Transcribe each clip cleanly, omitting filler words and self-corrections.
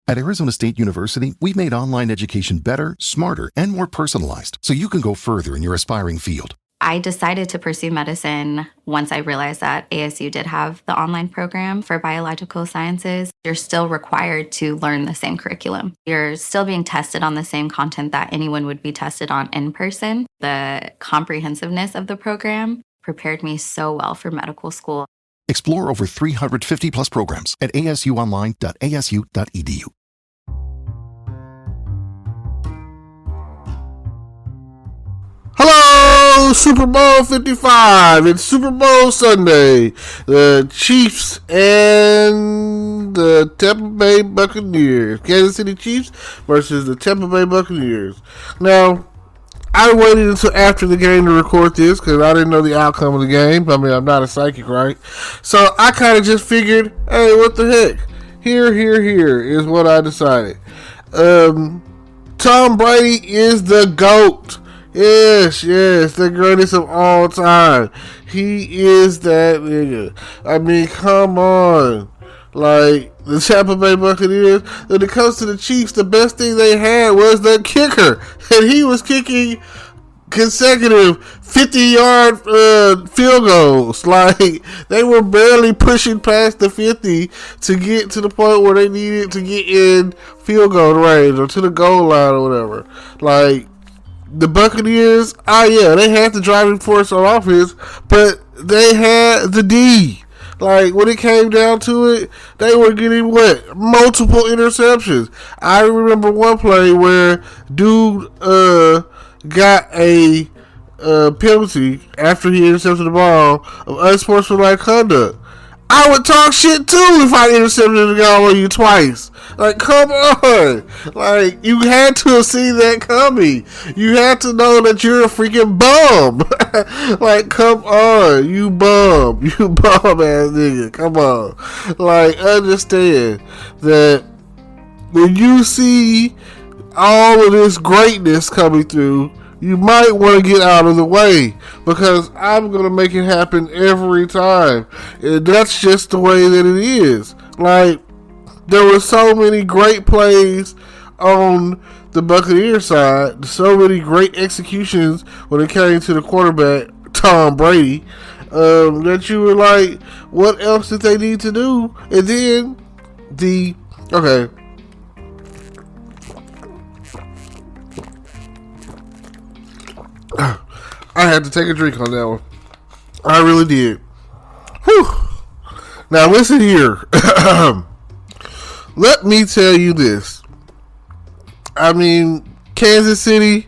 At Arizona State University, we've made online education better, smarter, and more personalized so you can go further in your aspiring field. I decided to pursue medicine once I realized that ASU did have the online program for biological sciences. You're still required to learn the same curriculum. You're still being tested on the same content that anyone would be tested on in person. The comprehensiveness of the program prepared me so well for medical school. Explore over 350 plus programs at asuonline.asu.edu. Hello, Super Bowl 55. It's Super Bowl Sunday. The Chiefs and the Tampa Bay Buccaneers. Kansas City Chiefs versus the Tampa Bay Buccaneers. Now, I waited until after the game to record this because I didn't know the outcome of the game. I mean, I'm not a psychic, right? So I kind of just figured, hey, what the heck? Here is what I decided. Tom Brady is the GOAT. Yes, the greatest of all time. He is that nigga. I mean, come on. Like, the Tampa Bay Buccaneers, when it comes to the Chiefs, the best thing they had was the kicker. And he was kicking consecutive 50-yard field goals. Like, they were barely pushing past the 50 to get to the point where they needed to get in field goal range or to the goal line or whatever. Like, the Buccaneers, they had the driving force on offense, but they had the D. Like, when it came down to it, they were getting multiple interceptions. I remember one play where dude got a penalty after he intercepted the ball of unsportsmanlike conduct. I would talk shit too if I intercepted the guy on you twice. Like, come on. Like, you had to have seen that coming. You had to know that you're a freaking bum. Like, come on. You bum. You bum ass nigga. Come on. Like, understand that when you see all of this greatness coming through, you might want to get out of the way because I'm going to make it happen every time. And that's just the way that it is. Like, there were so many great plays on the Buccaneers side, so many great executions when it came to the quarterback, Tom Brady, that you were like, what else did they need to do? And then I had to take a drink on that one. I really did. Whew. Now listen here. Let me tell you this. I mean, Kansas City,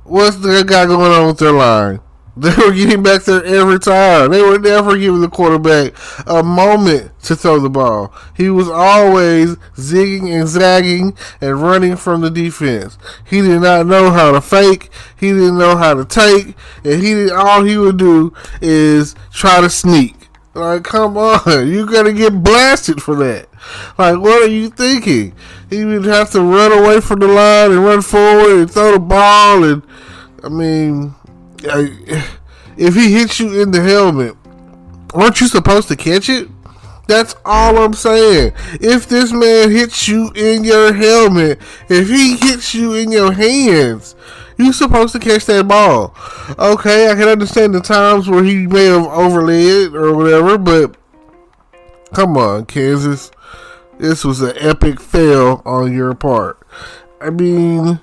what's they got going on with their line? They were getting back there every time. They were never giving the quarterback a moment to throw the ball. He was always zigging and zagging and running from the defense. He did not know how to fake. He didn't know how to take. And all he would do is try to sneak. Like, come on. You're going to get blasted for that. Like, what are you thinking? He would have to run away from the line and run forward and throw the ball. And, I mean, if he hits you in the helmet, aren't you supposed to catch it? That's all I'm saying. If this man hits you in your helmet, if he hits you in your hands, you're supposed to catch that ball. Okay, I can understand the times where he may have overlaid or whatever, but come on, Kansas. This was an epic fail on your part. I mean,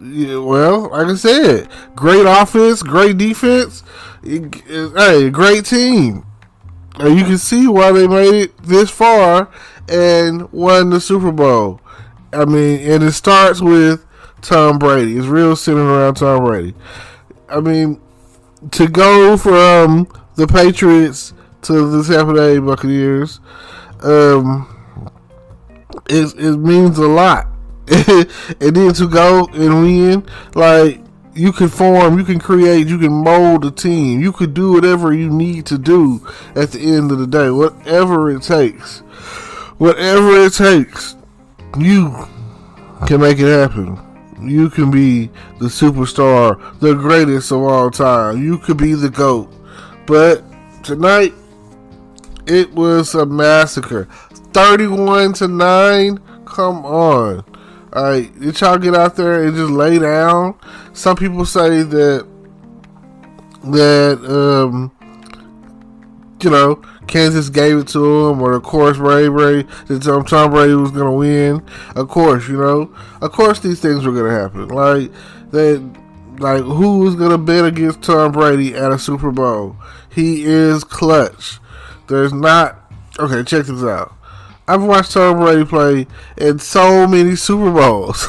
yeah, well, like I said, great offense, great defense, hey, great team. And you can see why they made it this far and won the Super Bowl. I mean, and it starts with Tom Brady. It's real centered around Tom Brady. I mean, to go from the Patriots to the Tampa Bay Buccaneers, it means a lot. And then to go and win, like, you can form, you can create, you can mold a team. You could do whatever you need to do at the end of the day. Whatever it takes. Whatever it takes, you can make it happen. You can be the superstar, the greatest of all time. You could be the GOAT. But tonight, it was a massacre. 31-9. come on. Alright, did y'all get out there and just lay down? Some people say that Kansas gave it to him, or of course Brady that Tom Brady was gonna win. Of course, these things were gonna happen. Like who was gonna bet against Tom Brady at a Super Bowl? He is clutch. There's not. Okay, check this out. I've watched Tom Brady play in so many Super Bowls.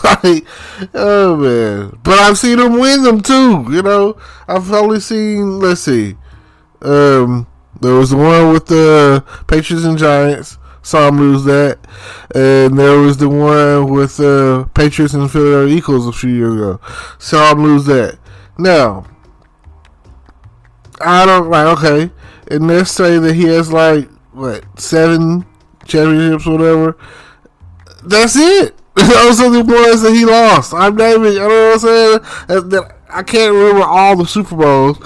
Oh man. But I've seen him win them too, I've only seen, let's see. There was the one with the Patriots and Giants. Saw him lose that. And there was the one with the Patriots and Philadelphia Eagles a few years ago. Saw him lose that. Now, I don't okay. And let's say that he has 7 championships or whatever. That's it. Those are the ones that he lost. I'm naming, you know what I'm saying? I can't remember all the Super Bowls,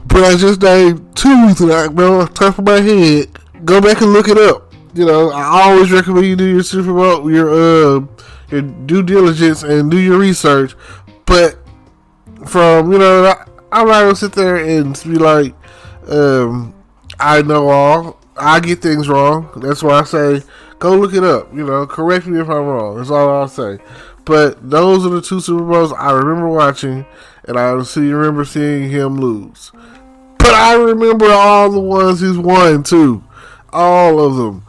but I just named 2 tonight, bro, off the top of my head. Go back and look it up. I always recommend you do your Super Bowl, your due diligence and do your research. But from, I'm not going to sit there and be like, I know all. I get things wrong. That's why I say, go look it up. Correct me if I'm wrong. That's all I'll say. But those are the 2 Super Bowls I remember watching, and I remember seeing him lose. But I remember all the ones he's won, too. All of them.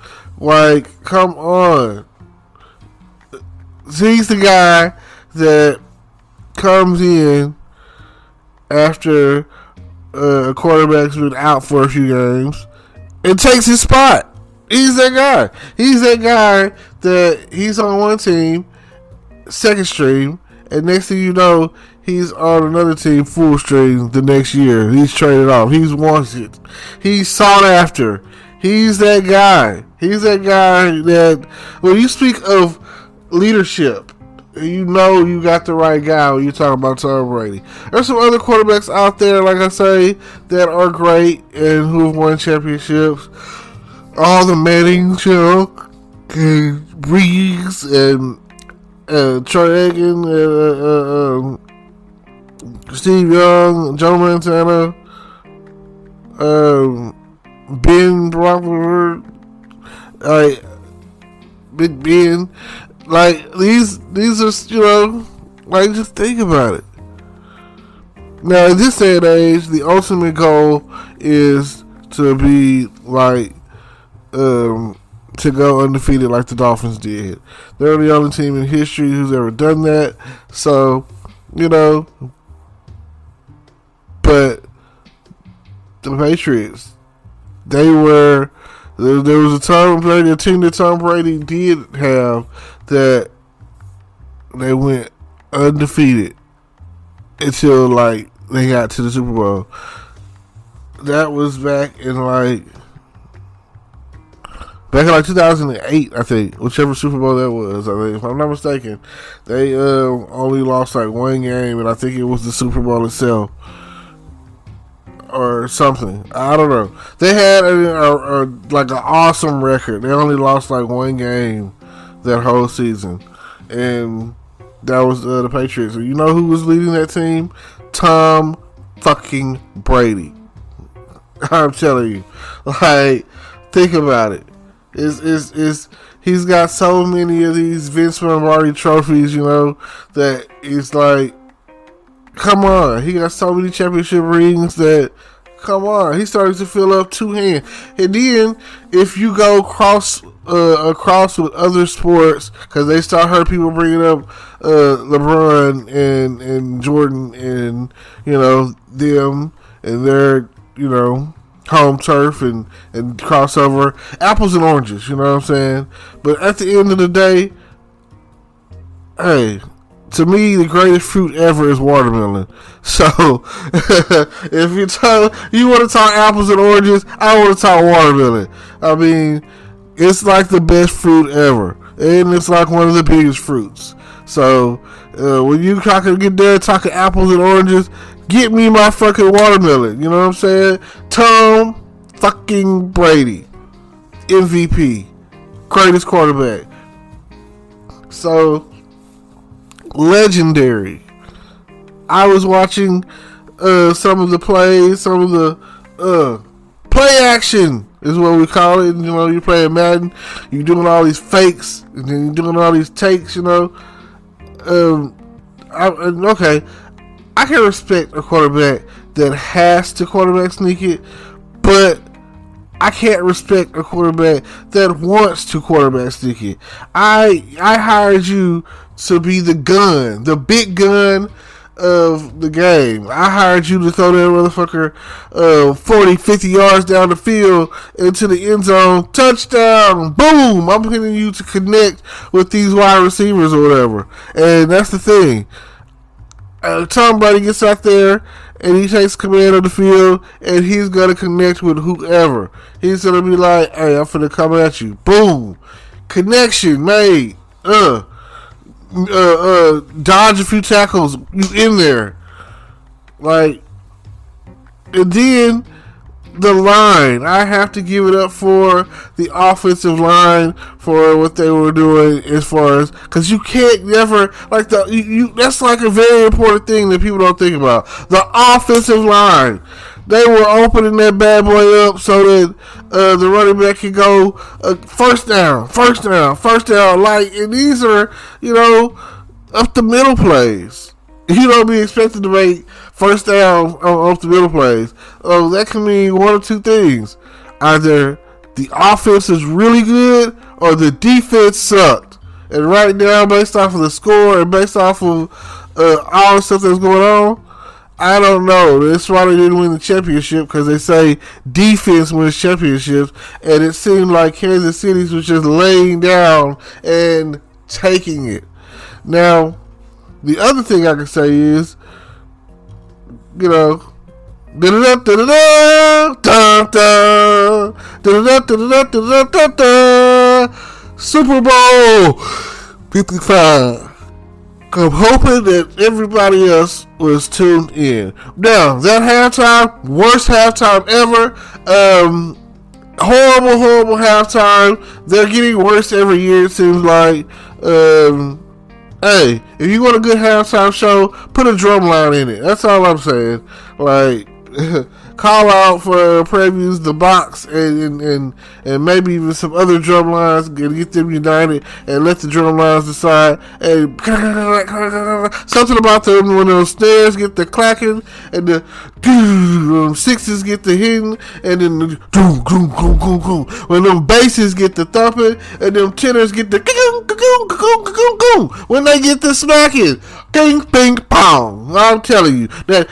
Come on. He's the guy that comes in after a quarterback's been out for a few games and takes his spot. He's that guy. He's that guy that he's on one team, second string, and next thing you know, he's on another team, full string, the next year. He's traded off. He's wanted. He's sought after. He's that guy. He's that guy that, when you speak of leadership, you got the right guy when you talk about Tom Brady. There's some other quarterbacks out there, like I say, that are great and who have won championships. All the Mannings, and Breeze and Troy Aikman, Steve Young, Joe Montana, Ben Roethlisberger, Big Ben. These are, just think about it. Now, in this day and age, the ultimate goal is to be to go undefeated like the Dolphins did. They're the only team in history who's ever done that. So, but the Patriots, there was a team that Tom Brady did have that they went undefeated until they got to the Super Bowl. That was back in 2008, I think, whichever Super Bowl that was. I think, if I'm not mistaken, they only lost one game, and I think it was the Super Bowl itself or something. I don't know. They had an awesome record. They only lost one game that whole season, and that was the Patriots. And you know who was leading that team? Tom fucking Brady. I'm telling you, think about it. He's got so many of these Vince Lombardi trophies, that it's come on. He got so many championship rings that, come on. He's starting to fill up 2 hands. And then, if you go across with other sports, because they heard people bringing up LeBron and Jordan and, them and their, home turf and crossover, apples and oranges, you know what I'm saying? But at the end of the day, hey, to me, the greatest fruit ever is watermelon. So, if you want to talk apples and oranges, I want to talk watermelon. I mean, it's the best fruit ever, and it's one of the biggest fruits. So, when you get there talking apples and oranges, get me my fucking watermelon. You know what I'm saying? Tom fucking Brady, MVP, greatest quarterback. So, legendary. I was watching some of the plays, some of the play action is what we call it. You know, you're playing Madden, you're doing all these fakes, and then you're doing all these takes, you know. Okay, I can respect a quarterback that has to quarterback sneak it, but I can't respect a quarterback that wants to quarterback sneak it. I hired you to be the gun, the big gun of the game. I hired you to throw that motherfucker 40, 50 yards down the field into the end zone. Touchdown. Boom. I'm hitting you to connect with these wide receivers or whatever. And that's the thing. Tom Brady gets out there and he takes command of the field and he's going to connect with whoever. He's going to be like, hey, I'm finna come at you. Boom. Connection made. Dodge a few tackles. You in there. Like, and then the line. I have to give it up for the offensive line for what they were doing as far as, because you can't never, like, that's like a very important thing that people don't think about. The offensive line. They were opening that bad boy up so that the running back can go first down. Like, and these are, you know, up the middle plays. You don't be expected to make first down off the middle plays. That can mean one or two things. Either the offense is really good or the defense sucked. And right now, based off of the score and based off of all the stuff that's going on, I don't know. That's why they didn't win the championship, because they say defense wins championships, and it seemed like Kansas City was just laying down and taking it. Now, the other thing I can say is, you know, Super Bowl 55. I'm hoping that everybody else was tuned in. Now, that halftime, worst halftime ever. Horrible halftime. They're getting worse every year, it seems like. Hey, if you want a good halftime show, put a drum line in it. That's all I'm saying. Like, call out for previews, the box, and maybe even some other drum lines, and get them united, and let the drum lines decide. And something about them when those snares get the clacking, and the sixes get the hitting, and then the when them basses get the thumping, and them tenors get the when they get the smacking, ping, ping, pong. I'm telling you that.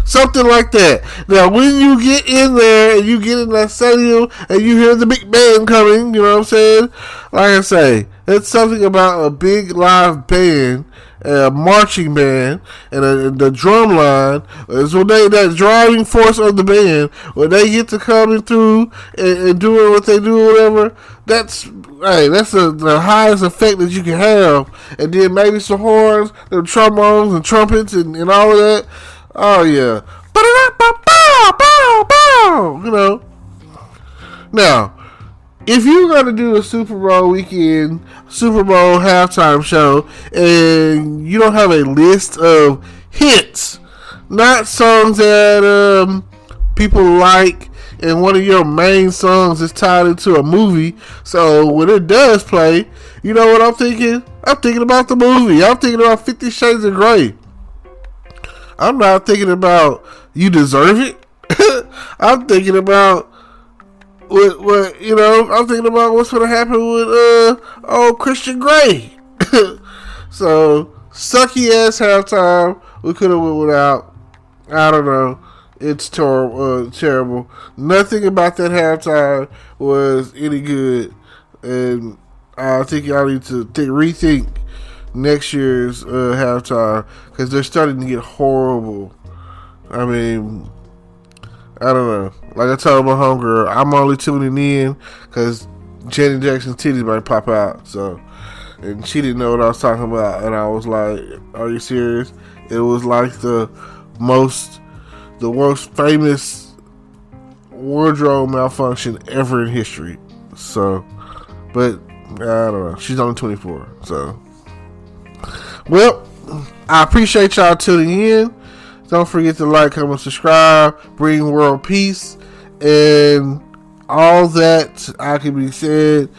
Something like that. Now, when you get in there and you get in that stadium and you hear the big band coming, you know what I'm saying? Like I say, it's something about a big live band, a marching band, and the drum line is when that driving force of the band, when they get to coming through and doing what they do or whatever, that's the highest effect that you can have. And then maybe some horns, the trombones and trumpets and all of that. Oh, yeah. You know. Now, if you're going to do a Super Bowl weekend, Super Bowl halftime show, and you don't have a list of hits, not songs that people like, and one of your main songs is tied into a movie, so when it does play, you know what I'm thinking? I'm thinking about the movie. I'm thinking about 50 Shades of Grey. I'm not thinking about You Deserve It. I'm thinking about what you know. I'm thinking about what's going to happen with old Christian Grey. So sucky ass halftime. We could have went without. I don't know. It's terrible. Nothing about that halftime was any good, and I think y'all need to rethink next year's halftime, because they're starting to get horrible. I mean, I don't know. Like I told my homegirl, I'm only tuning in because Janet Jackson's titties might pop out. So, and she didn't know what I was talking about, and I was like, "Are you serious?" It was like the most famous wardrobe malfunction ever in history. So, but I don't know. She's only 24. So, well, I appreciate y'all tuning in. Don't forget to like, comment, subscribe, bring world peace, and all that I can be said.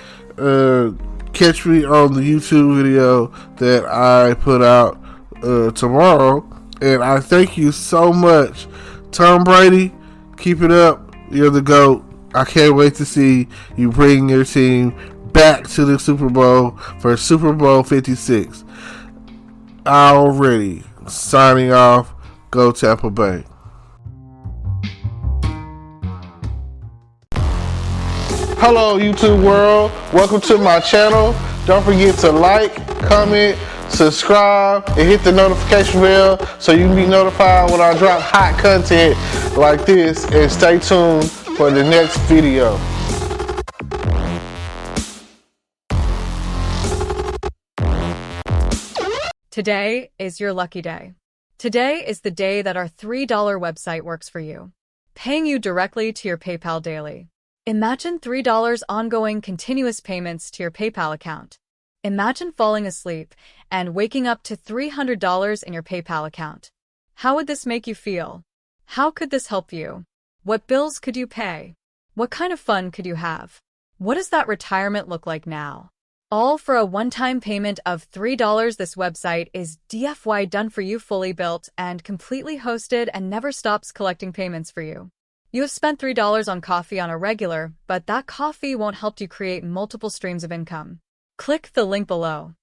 Catch me on the YouTube video that I put out tomorrow. And I thank you so much. Tom Brady, keep it up. You're the GOAT. I can't wait to see you bring your team back to the Super Bowl for Super Bowl 56. Already signing off. Go Tampa Bay. Hello YouTube world, welcome to my channel. Don't forget to like, comment, subscribe, and hit the notification bell so you can be notified when I drop hot content like this, and stay tuned for the next video. Today is your lucky day. Today is the day that our $3 website works for you, paying you directly to your PayPal daily. Imagine $3 ongoing continuous payments to your PayPal account. Imagine falling asleep and waking up to $300 in your PayPal account. How would this make you feel? How could this help you? What bills could you pay? What kind of fun could you have? What does that retirement look like now? All for a one-time payment of $3. This website is DFY done for you, fully built and completely hosted, and never stops collecting payments for you. You have spent $3 on coffee on a regular, but that coffee won't help you create multiple streams of income. Click the link below.